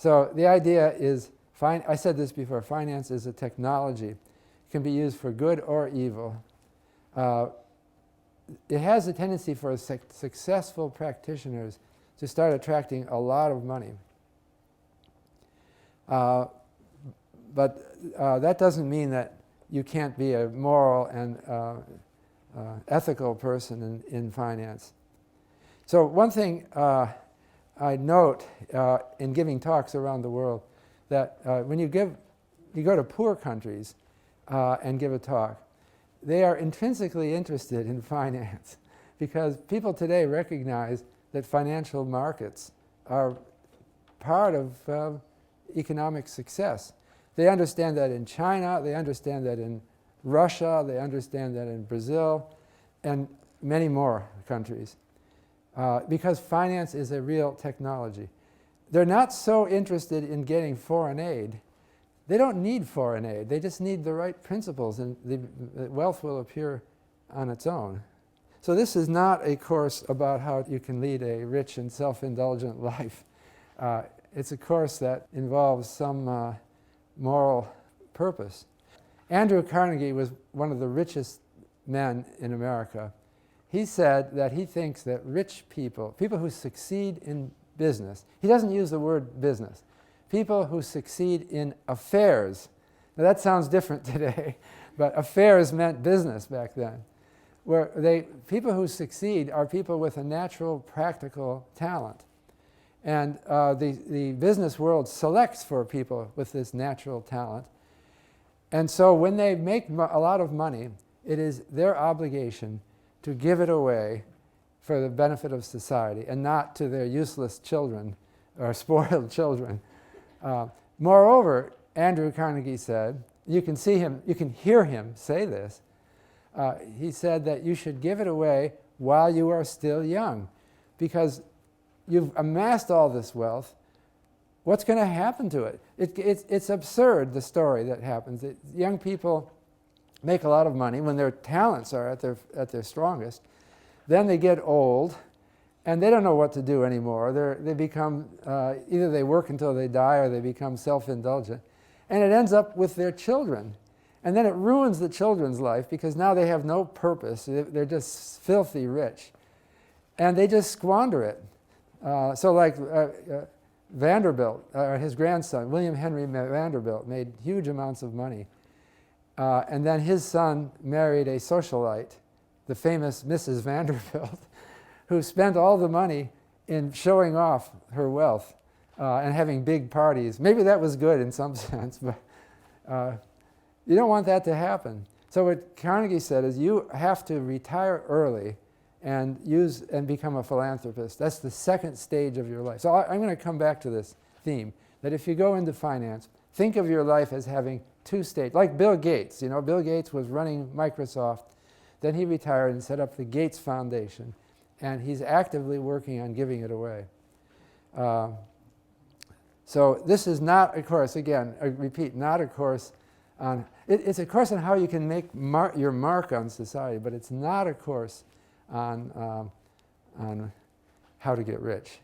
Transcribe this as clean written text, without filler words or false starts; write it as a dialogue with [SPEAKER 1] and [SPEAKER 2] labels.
[SPEAKER 1] So the idea is, I said this before, finance is a technology. It can be used for good or evil. It has a tendency for successful practitioners to start attracting a lot of money. But that doesn't mean that you can't be a moral and ethical person in finance. So one thing I note in giving talks around the world, that when you go to poor countries and give a talk, they are intrinsically interested in finance because people today recognize that financial markets are part of economic success. They understand that in China, they understand that in Russia, they understand that in Brazil, and many more countries, because finance is a real technology. They're not so interested in getting foreign aid. They don't need foreign aid. They just need the right principles, and the wealth will appear on its own. So this is not a course about how you can lead a rich and self-indulgent life. It's a course that involves some moral purpose. Andrew Carnegie was one of the richest men in America. He said that he thinks that rich people, people who succeed in business, he doesn't use the word business, people who succeed in affairs. Now that sounds different today, but affairs meant business back then. People who succeed are people with a natural, practical talent. And the business world selects for people with this natural talent. And so when they make a lot of money, it is their obligation to give it away for the benefit of society and not to their useless children or spoiled children. Moreover, Andrew Carnegie said, you can hear him say this, he said that you should give it away while you are still young, because you've amassed all this wealth. What's going to happen to it? It's absurd, the story that happens. Young people make a lot of money when their talents are at their strongest. Then they get old, and they don't know what to do anymore. They become, either they work until they die or they become self-indulgent. And it ends up with their children. And then it ruins the children's life because now they have no purpose. They're just filthy rich. And they just squander it. So like Vanderbilt, his grandson, William Henry Vanderbilt, made huge amounts of money. And then his son married a socialite, the famous Mrs. Vanderbilt, who spent all the money in showing off her wealth and having big parties. Maybe that was good in some sense, but you don't want that to happen. So what Carnegie said is you have to retire early and become a philanthropist. That's the second stage of your life. So I'm going to come back to this theme, that if you go into finance, think of your life as having two stages. Like Bill Gates. You know, Bill Gates was running Microsoft. Then he retired and set up the Gates Foundation. And he's actively working on giving it away. So this is not a course, again, I repeat, not a course on, it's a course on how you can make your mark on society, but it's not a course on how to get rich.